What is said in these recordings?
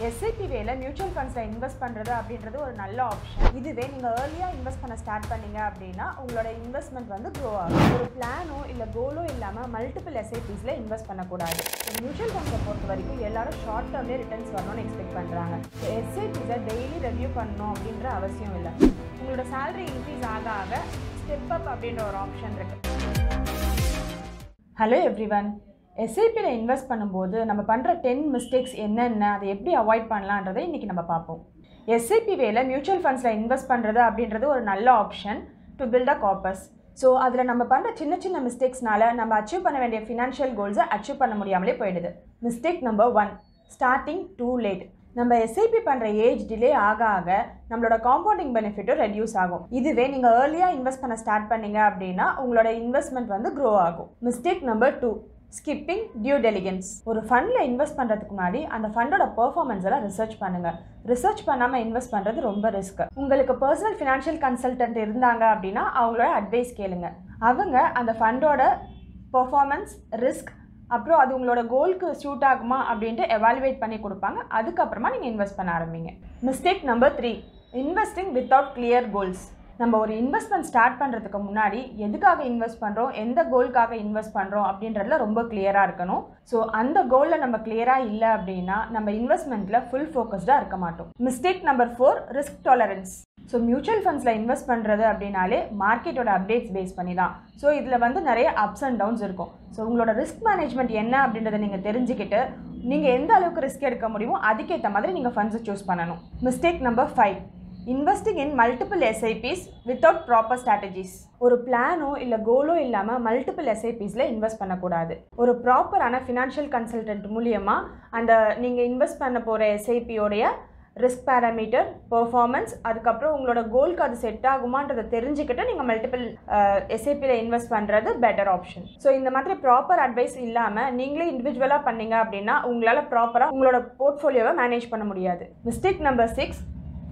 SIP வேல mutual ஃபண்ட்ஸ்ல invest பண்றது அப்படின்றது ஒரு நல்ல ஆப்ஷன். இதுவே நீங்க early-ஆ இன்வெஸ்ட் பண்ண ஸ்டார்ட் பண்ணீங்க அப்படினா உங்களோட இன்வெஸ்ட்மென்ட் வந்து grow ஆகும். ஒரு பிளானோ இல்ல கோலோ இல்லாம மல்டிபிள் SIPsல இன்வெஸ்ட் பண்ண கூடாது. மியூச்சுவல் ஃபண்ட்ஸை பொறுத்த வரைக்கும் எல்லாரும் ஷார்ட் டர்ம்ல ரிட்டர்ன்ஸ் வரணும்னு எக்ஸ்பெக்ட் பண்றாங்க. SIPஸை டெய்லி ரிவ்யூ பண்ணணும் அப்படின்ற அவசியம் இல்லை. உங்களோட salary increase ஆக ஆக ஸ்டெப் அப் அப்படின்ற ஒரு ஆப்ஷன் இருக்கு. Hello everyone. SIPல இன்வெஸ்ட் பண்ணும்போது நம்ம பண்ணுற 10 மிஸ்டேக்ஸ் என்னென்ன, அதை எப்படி அவாய்ட் பண்ணலான்றதை இன்றைக்கி நம்ம பார்ப்போம். SIP வேல மியூச்சுவல் ஃபண்ட்ஸில் இன்வெஸ்ட் பண்ணுறது அப்படின்றது ஒரு நல்ல option to build a corpus. So அதில் நம்ம பண்ணுற சின்ன சின்ன மிஸ்டேக்ஸ்னால நம்ம அச்சீவ் பண்ண வேண்டிய ஃபினான்ஷியல் கோல்ஸை அச்சீவ் பண்ண முடியாமலே போயிடுது. Mistake number 1, starting too late. நம்ம SIP பண்ணுற ஏஜ் டிலே ஆக ஆக நம்மளோட காம்பவுண்டிங் பெனிஃபிட்டும் ரெடியூஸ் ஆகும். இதுவே நீங்கள் ஏர்லியாக இன்வெஸ்ட் பண்ண ஸ்டார்ட் பண்ணீங்க அப்படின்னா உங்களோட இன்வெஸ்ட்மெண்ட் வந்து க்ரோ ஆகும். Mistake number 2, skipping due diligence. ஒரு ஃபண்டில் இன்வெஸ்ட் பண்ணுறதுக்கு முன்னாடி அந்த ஃபண்டோட பெர்ஃபார்மன்ஸ் எல்லாம் ரிசர்ச் பண்ணுங்கள். ரிசர்ச் பண்ணாமல் இன்வெஸ்ட் பண்ணுறது ரொம்ப ரிஸ்க். உங்களுக்கு பர்சனல் ஃபினான்ஷியல் கன்சல்டன்ட் இருந்தாங்க அப்படின்னா அவங்களோட அட்வைஸ் கேளுங்க. அவங்க அந்த ஃபண்டோட பெர்ஃபார்மன்ஸ், ரிஸ்க், அப்புறம் அது உங்களோட கோலுக்கு சூட் ஆகுமா அப்படின்ட்டு எவாலுவேட் பண்ணி கொடுப்பாங்க. அதுக்கப்புறமா நீங்கள் இன்வெஸ்ட் பண்ண ஆரம்பிங்க. Mistake number 3, investing without clear goals. நம்ம ஒரு இன்வெஸ்ட்மெண்ட் ஸ்டார்ட் பண்ணுறதுக்கு முன்னாடி எதுக்காக இன்வெஸ்ட் பண்ணுறோம், எந்த கோலுக்காக இன்வெஸ்ட் பண்ணுறோம் அப்படின்றதுல ரொம்ப கிளியராக இருக்கணும். ஸோ அந்த கோலில் நம்ம கிளியராக இல்லை அப்படின்னா நம்ம இன்வெஸ்ட்மெண்ட்டில் ஃபுல் ஃபோக்கஸ்டாக இருக்க மாட்டோம். Mistake number 4, risk tolerance. So mutual ஃபண்ட்ஸில் இன்வெஸ்ட் பண்ணுறது அப்படின்னாலே மார்க்கெட்டோட அப்டேட்ஸ் பேஸ் பண்ணி தான். ஸோ இதில் வந்து நிறைய அப்ஸ் அண்ட் டவுன்ஸ் இருக்கும். ஸோ உங்களோட ரிஸ்க் மேனேஜ்மெண்ட் என்ன அப்படின்றத நீங்கள் தெரிஞ்சுக்கிட்டு நீங்கள் எந்த அளவுக்கு ரிஸ்க் எடுக்க முடியுமோ அதுக்கேற்ற மாதிரி நீங்கள் ஃபண்ட்ஸை சூஸ் பண்ணணும். Mistake number 5, investing in multiple SIPs without proper strategies. ஒரு பிளானோ இல்லை கோலோ இல்லாமல் மல்டிபிள் SIPஸில் இன்வெஸ்ட் பண்ணக்கூடாது. ஒரு ப்ராப்பரான ஃபினான்ஷியல் கன்சல்டன்ட் மூலியமாக அந்த நீங்கள் இன்வெஸ்ட் பண்ண போகிற SIPயோடைய ரிஸ்க் பேராமீட்டர், பெர்ஃபார்மன்ஸ், அதுக்கப்புறம் உங்களோட கோலுக்கு அது செட் ஆகுமான்றதை தெரிஞ்சுக்கிட்டு நீங்கள் மல்டிபிள் SIPல இன்வெஸ்ட் பண்ணுறது பெட்டர் ஆப்ஷன். ஸோ இந்த மாதிரி ப்ராப்பர் அட்வைஸ் இல்லாமல் நீங்களே இண்டிவிஜுவலாக பண்ணீங்க அப்படின்னா உங்களால் ப்ராப்பராக உங்களோட போர்ட்ஃபோலியோவை மேனேஜ் பண்ண முடியாது. Mistake number 6,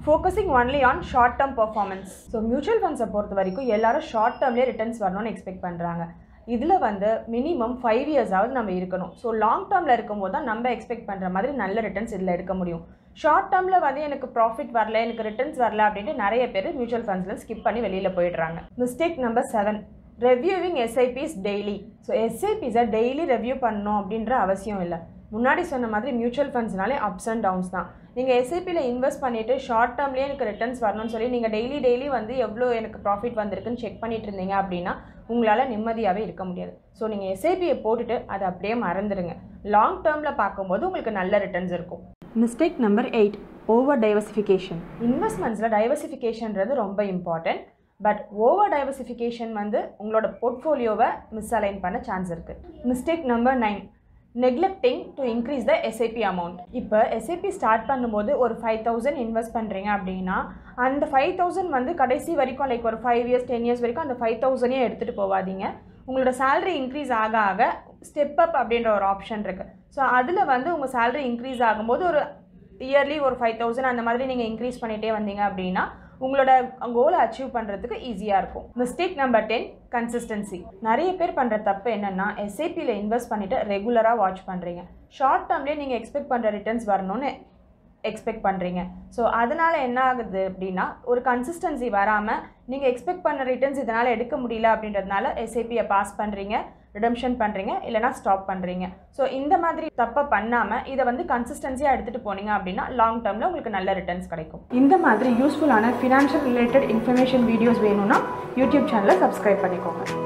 focusing only on short term performance. So mutual ஃபண்ட்ஸை பொறுத்த வரைக்கும் எல்லாரும் ஷார்ட் டேர்ம்லேயே ரிட்டர்ன்ஸ் வரணும்னு எக்ஸ்பெக்ட் பண்ணுறாங்க. இதில் வந்து மினிமம் 5 இயர்ஸாவது நம்ம இருக்கணும். ஸோ லாங் டேர்மில் இருக்கும்போது தான் நம்ம எக்ஸ்பெக்ட் பண்ணுற மாதிரி நல்ல ரிட்டர்ன்ஸ் இதில் எடுக்க முடியும். ஷார்ட் டேர்மில் வந்து எனக்கு ப்ராஃபிட் வரல, எனக்கு ரிட்டர்ன்ஸ் வரல அப்படின்ட்டு நிறைய பேர் மியூச்சுவல் ஃபண்ட்ஸில் ஸ்கிப் பண்ணி வெளியில் போயிடுறாங்க. Mistake number 7, ரெவ்யூவிங் SIPs daily. So SIPஸை daily review பண்ணணும் அப்படின்ற அவசியம் இல்லை. முன்னாடி சொன்ன மாதிரி மியூச்சுவல் ஃபண்ட்ஸ்னாலே அப்ஸ் அண்ட் டவுன்ஸ் தான். நீங்கள் SIPல இன்வெஸ்ட் பண்ணிவிட்டு ஷார்ட் டேர்ம்லேயே எனக்கு ரிட்டர்ன்ஸ் வரணும்னு சொல்லி நீங்கள் டெய்லி வந்து எவ்வளோ எனக்கு ப்ராஃபிட் வந்திருக்குன்னு செக் பண்ணிட்டு இருந்தீங்க அப்படின்னா உங்களால் நிம்மதியாகவே இருக்க முடியாது. ஸோ நீங்கள் SIPயை போட்டுட்டு அதை அப்படியே மறந்துடுங்க. லாங் டேர்மில் பார்க்கும்போது உங்களுக்கு நல்ல ரிட்டர்ன்ஸ் இருக்கும். Mistake number 8, over diversification. இன்வெஸ்ட்மெண்ட்ஸில் டைவர்சிஃபிகேஷன்றது ரொம்ப இம்பார்ட்டன்ட். பட் ஓவர் டைவர்சிஃபிகேஷன் வந்து உங்களோட போர்ட்ஃபோலியோவை மிஸ்அலைன் பண்ண சான்ஸ் இருக்குது. Mistake number 9, neglecting to increase the SIP amount. இப்போ SIP ஸ்டார்ட் பண்ணும்போது ஒரு 5,000 இன்வெஸ்ட் பண்ணுறீங்க அப்படின்னா அந்த 5,000 வந்து கடைசி வரைக்கும் லைக் ஒரு 5 இயர்ஸ் 10 இயர்ஸ் வரைக்கும் அந்த 5,000 எடுத்துகிட்டு போகாதீங்க. உங்களோட சேலரி இன்க்ரீஸ் ஆக ஆக ஸ்டெப் அப் அப்படின்ற ஒரு ஆப்ஷன் இருக்குது. ஸோ அதில் வந்து உங்கள் சேலரி இன்க்ரீஸ் ஆகும்போது ஒரு இயர்லி ஒரு 5,000 அந்த மாதிரி நீங்கள் இன்க்ரீஸ் பண்ணிகிட்டே வந்தீங்க அப்படின்னா உங்களோட கோலை அச்சீவ் பண்ணுறதுக்கு ஈஸியாக இருக்கும். Mistake number 10, consistency. நிறைய பேர் பண்ணுற தப்பு என்னென்னா SIPல இன்வெஸ்ட் பண்ணிவிட்டு ரெகுலராக வாட்ச் பண்ணுறீங்க. ஷார்ட் டேர்ம்லேயே நீங்கள் எக்ஸ்பெக்ட் பண்ணுற ரிட்டர்ன்ஸ் வரணும்னு எக்ஸ்பெக்ட் பண்ணுறீங்க. ஸோ அதனால் என்ன ஆகுது அப்படின்னா ஒரு கன்சிஸ்டன்சி வராமல் நீங்கள் எக்ஸ்பெக்ட் பண்ண ரிட்டர்ன்ஸ் இதனால் எடுக்க முடியல அப்படின்றதுனால SIPயை பாஸ் பண்ணுறீங்க, ரிடம்ஷன் பண்ணுறீங்க, இல்லைனா ஸ்டாப் பண்ணுறீங்க. ஸோ இந்த மாதிரி தப்பை பண்ணாமல் இதை வந்து கன்சிஸ்டன்சியாக எடுத்துகிட்டு போனீங்க அப்படின்னா லாங் டேர்மில் உங்களுக்கு நல்ல ரிட்டர்ன்ஸ் கிடைக்கும். இந்த மாதிரி யூஸ்ஃபுல்லான ஃபினான்ஷியல் ரிலேட்டட் இன்ஃபர்மேஷன் வீடியோஸ் வேணும்னா யூடியூப் சேனலை சப்ஸ்கிரைப் பண்ணிக்கோங்க.